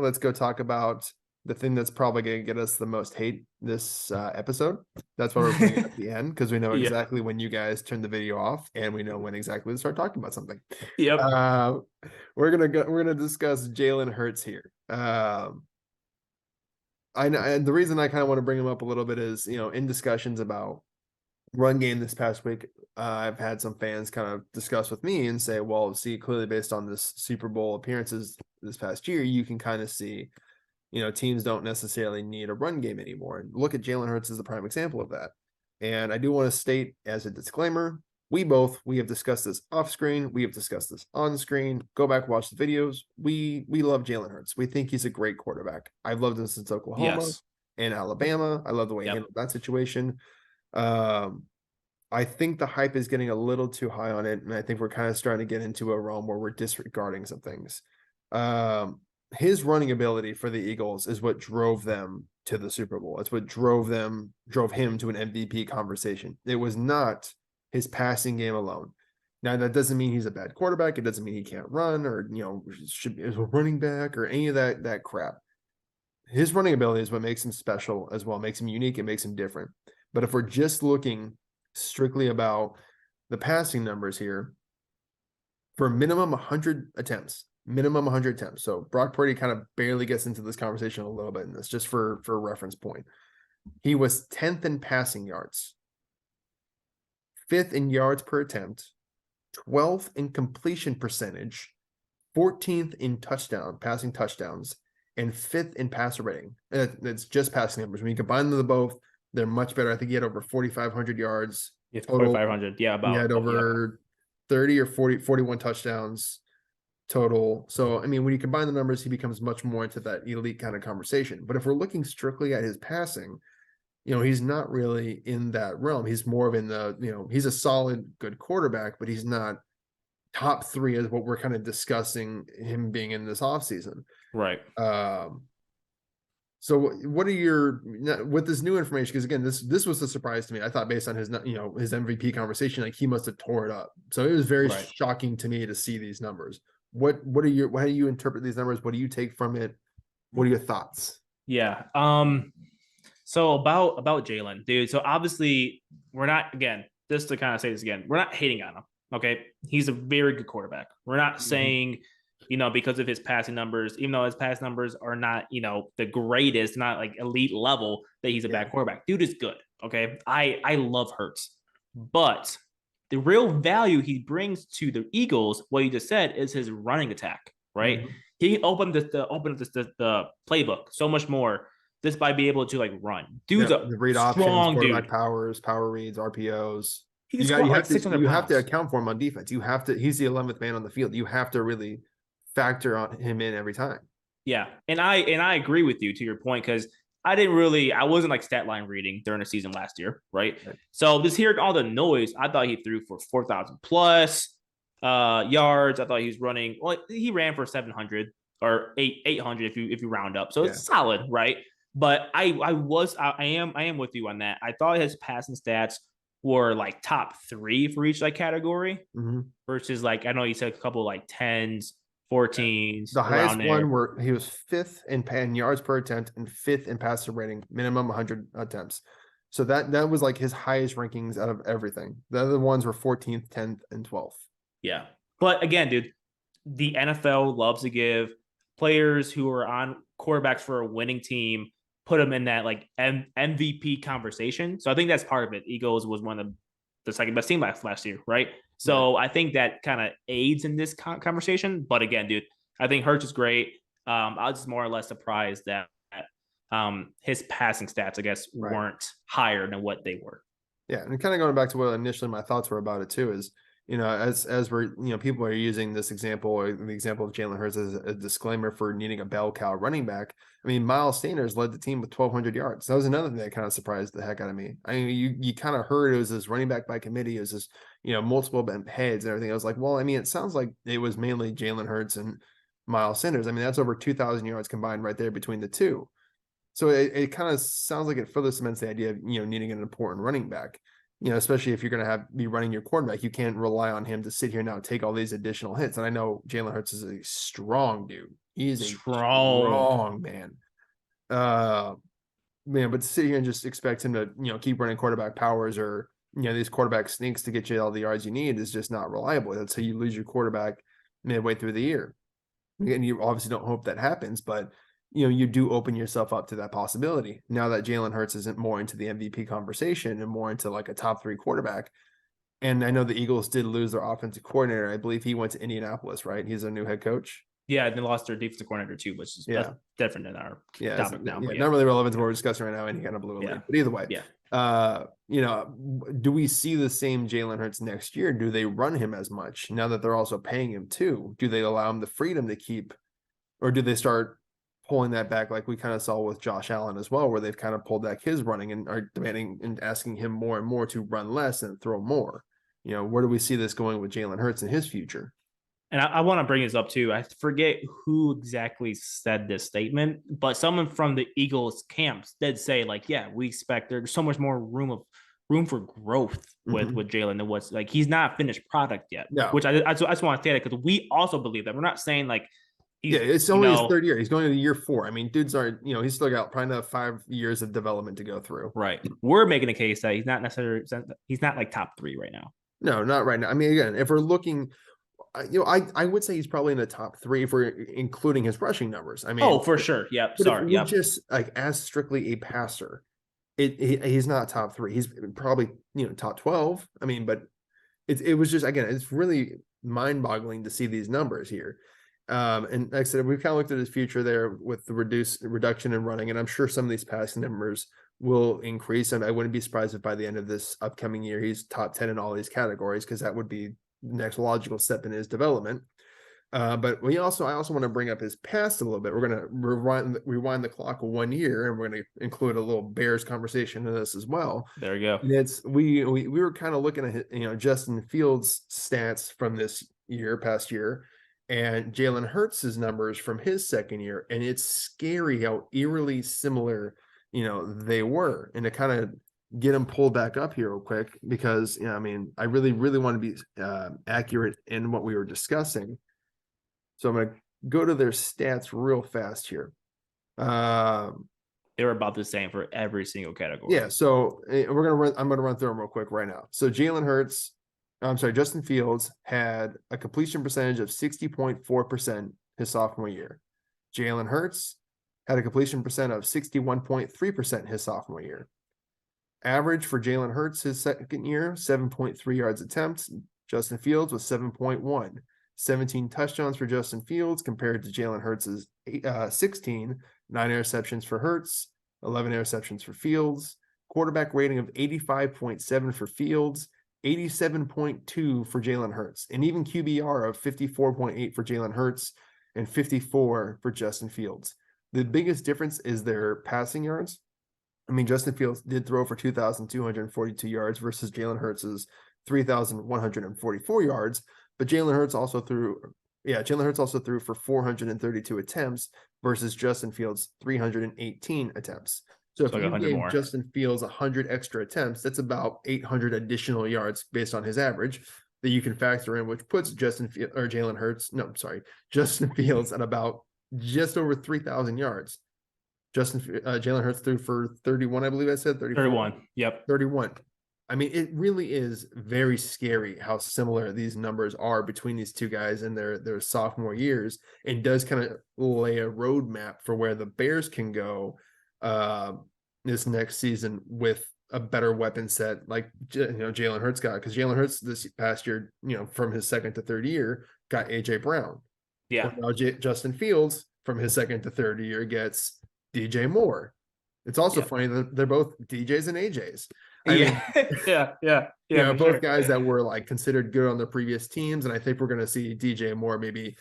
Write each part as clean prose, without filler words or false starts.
let's go talk about the thing that's probably going to get us the most hate this episode. That's why we're putting it at the end, because we know Yeah. exactly when you guys turn the video off, and we know when exactly to start talking about something. Yep. We're gonna discuss Jalen Hurts here. I know, and the reason I kind of want to bring him up a little bit is, in discussions about run game this past week, I've had some fans kind of discuss with me and say, well, see, clearly based on this Super Bowl appearances this past year, you can kind of see, teams don't necessarily need a run game anymore. And look at Jalen Hurts as the prime example of that. And I do want to state as a disclaimer, we have discussed this off screen. We have discussed this on screen. Go back, watch the videos. We love Jalen Hurts. We think he's a great quarterback. I've loved him since Oklahoma Yes. and Alabama. I love the way he handled that situation. I think the hype is getting a little too high on it, and I think we're kind of starting to get into a realm where we're disregarding some things. His running ability for the Eagles is what drove them to the Super Bowl. It's what drove him to an MVP conversation. It was not his passing game alone. Now, that doesn't mean he's a bad quarterback. It doesn't mean he can't run, or should be a running back, or any of that crap. His running ability is what makes him special as well, makes him unique, and makes him different. But if we're just looking strictly about the passing numbers here, for minimum 100 attempts. So Brock Purdy kind of barely gets into this conversation a little bit in this, just for a reference point. He was 10th in passing yards, 5th in yards per attempt, 12th in completion percentage, 14th in passing touchdowns, and 5th in passer rating. That's just passing numbers. When you combine them both, they're much better. I think he had over 4,500 yards. It's 4,500. Yeah, about. He had over 30 or 41 touchdowns total. So, I mean, when you combine the numbers, he becomes much more into that elite kind of conversation. But if we're looking strictly at his passing, he's not really in that realm. He's more of in the, he's a solid, good quarterback, but he's not top 3 as what we're kind of discussing him being in this offseason. Right. So what are your, with this new information? Because again, this was a surprise to me. I thought based on his, his MVP conversation, like he must have tore it up. So it was very shocking to me to see how do you interpret these numbers? What do you take from it? What are your thoughts? Yeah. So about Jalen, dude. So obviously we're not, again, just to kind of say this again, we're not hating on him. Okay. He's a very good quarterback. We're not saying, because of his passing numbers, even though his pass numbers are not, the greatest, not like elite level, that he's a bad quarterback. Dude is good. Okay. I love Hurts, but the real value he brings to the Eagles, what you just said, is his running attack, right? Mm-hmm. He opened the playbook so much more just by being able to like run. Dude's a read strong options, quarterback dude. powers, power reads, RPOs. You have to account for him on defense. He's the 11th man on the field. You have to really factor on him in every time. Yeah. And I agree with you to your point, because I wasn't like stat line reading during the season last year, right? So just hearing all the noise, I thought he threw for 4,000 plus yards. I thought he was running, he ran for 700 or 800 if you round up. So it's solid, right? But I am with you on that. I thought his passing stats were like top 3 for each like category, versus like, I know you said a couple like 10s, 14s. The highest one where he was 5th in yards per attempt and 5th in passer rating, minimum 100 attempts. So that was like his highest rankings out of everything. The other ones were 14th, 10th, and 12th. Yeah. But again, dude, the NFL loves to give players who are on quarterbacks for a winning team, put them in that like MVP conversation. So I think that's part of it. Eagles was one of the second best team last year, right? So I think that kind of aids in this conversation. But again, dude, I think Hurts is great. I was just more or less surprised that his passing stats, I guess, weren't higher than what they were. Yeah, and kind of going back to what initially my thoughts were about it too is, as we're, people are using this example, or the example of Jalen Hurts as a disclaimer for needing a bell cow running back. I mean, Miles Sanders led the team with 1,200 yards. That was another thing that kind of surprised the heck out of me. I mean, you kind of heard it was this running back by committee, it was this, multiple heads and everything. I was like, well, I mean, it sounds like it was mainly Jalen Hurts and Miles Sanders. I mean, that's over 2,000 yards combined right there between the two. So it kind of sounds like it further cements the idea of, needing an important running back. Especially if you're going to be running your quarterback, you can't rely on him to sit here now and take all these additional hits. And I know Jalen Hurts is a strong dude. He's a Strong. strong man. Uh, man, but to sit here and just expect him to, keep running quarterback powers or, these quarterback sneaks to get you all the yards you need is just not reliable. That's how you lose your quarterback midway through the year. And you obviously don't hope that happens, but you do open yourself up to that possibility. Now that Jalen Hurts isn't more into the MVP conversation and more into like a top 3 quarterback. And I know the Eagles did lose their offensive coordinator. I believe he went to Indianapolis, right? He's a new head coach. Yeah, and they lost their defensive coordinator too, which is different than our topic now. Yeah, not really relevant to what we're discussing right now. And he kind of blew a lead. But either way, do we see the same Jalen Hurts next year? Do they run him as much now that they're also paying him too? Do they allow him the freedom to keep, or do they start pulling that back like we kind of saw with Josh Allen as well, where they've kind of pulled back his running and are demanding and asking him more and more to run less and throw more? Where do we see this going with Jalen Hurts in his future? And I want to bring this up too. I forget who exactly said this statement, but someone from the Eagles camps did say, like, yeah, we expect there's so much more room for growth with Jalen than what's like he's not a finished product yet. No. Which I just want to say that because we also believe that. We're not saying like it's only his 3rd year. He's going into year 4. I mean, dudes are, he's still got probably another 5 years of development to go through. Right. We're making a case that he's not like top 3 right now. No, not right now. I mean, again, if we're looking, I would say he's probably in the top 3 if we're including his rushing numbers. I mean, for sure. Yep. Sorry. Yep. Just like as strictly a passer, he's not top 3. He's probably, top 12. I mean, but it was just, again, it's really mind boggling to see these numbers here. And like I said, we've kind of looked at his future there with the reduction in running, and I'm sure some of these passing numbers will increase. And I wouldn't be surprised if by the end of this upcoming year, he's top 10 in all these categories, because that would be the next logical step in his development. But I also want to bring up his past a little bit. We're going to rewind the clock 1 year, and we're going to include a little Bears conversation in this as well. There we go. And it's we were kind of looking at Justin Fields' stats from this past year, and Jalen Hurts' numbers from his 2nd year, and it's scary how eerily similar they were. And to kind of get them pulled back up here real quick, because I mean, I really want to be accurate in what we were discussing. So I'm going to go to their stats real fast here. They were about the same for every single category. Yeah. So I'm going to run through them real quick right now. So Justin Fields had a completion percentage of 60.4% his sophomore year. Jalen Hurts had a completion percent of 61.3% his sophomore year. Average for Jalen Hurts his 2nd year, 7.3 yards attempts. Justin Fields was 7.1. 17 touchdowns for Justin Fields compared to Jalen Hurts' 16. 9 interceptions for Hurts, 11 interceptions for Fields. Quarterback rating of 85.7 for Fields, 87.2 for Jalen Hurts, and even QBR of 54.8 for Jalen Hurts and 54 for Justin Fields. The biggest difference is their passing yards. I mean, Justin Fields did throw for 2,242 yards versus Jalen Hurts' 3,144 yards, but Jalen Hurts also threw for 432 attempts versus Justin Fields' 318 attempts. So if you gave Justin Fields 100 extra attempts, that's about 800 additional yards based on his average that you can factor in, which puts Justin Fields at about just over 3,000 yards. Jalen Hurts threw for 31, I believe I said 31. Yep. 31. I mean, it really is very scary how similar these numbers are between these two guys in their sophomore years, and does kind of lay a roadmap for where the Bears can go this next season with a better weapon set, like Jalen Hurts got, because Jalen Hurts this past year, from his 2nd to 3rd year, got AJ Brown. Yeah. Well, now Justin Fields from his 2nd to 3rd year gets DJ Moore. It's also funny that they're both DJs and AJs. Both sure. guys that were like considered good on their previous teams, and I think we're going to see DJ Moore maybe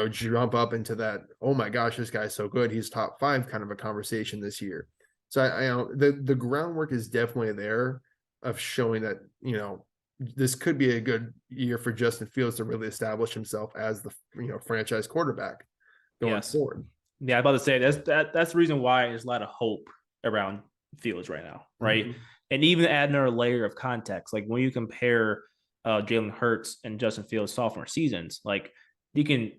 jump up into that, oh my gosh, this guy's so good, he's top 5 kind of a conversation this year. So I the groundwork is definitely there of showing that this could be a good year for Justin Fields to really establish himself as the franchise quarterback going forward. Yeah, I'm about to say that's the reason why there's a lot of hope around Fields right now, right? Mm-hmm. And even add another layer of context, like when you compare Jalen Hurts and Justin Fields' sophomore seasons, like you can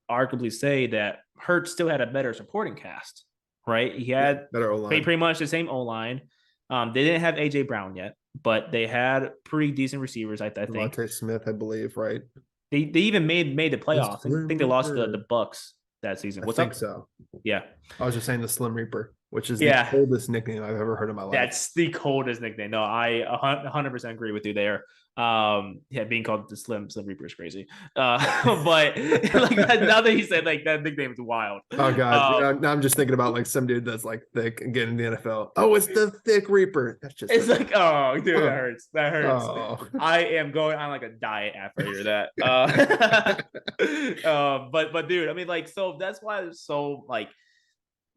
arguably say that Hurts still had a better supporting cast, right? He Yeah, had better O line. pretty much the same O line. They didn't have AJ Brown yet, but they had pretty decent receivers. I think Devontae Smith, I believe, right? they even made the The playoffs. I Slim think they lost to Reaper. the Bucks that season. I What's think up? so. Yeah, I was just saying the Slim Reaper, which is the yeah. oldest nickname I've ever heard in my life. That's the coldest nickname. No, I 100% agree with you there. Yeah, being called the Slim Reaper is crazy. But like that, now that he said like that nickname is wild. Oh god, now I'm just thinking about like some dude that's like thick and getting in the NFL. Oh, it's the Thick Reaper. That's just It's like, oh, dude, that hurts. That hurts. Oh. I am going on like a diet after I hear that. But dude, I mean, like, so that's why there's so like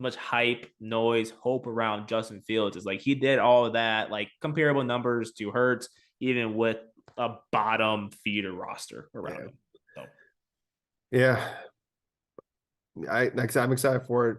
much hype, noise, hope around Justin Fields. Is like he did all of that, like comparable numbers to Hurts, even with a bottom feeder roster around him. So. Yeah. I'm excited for it.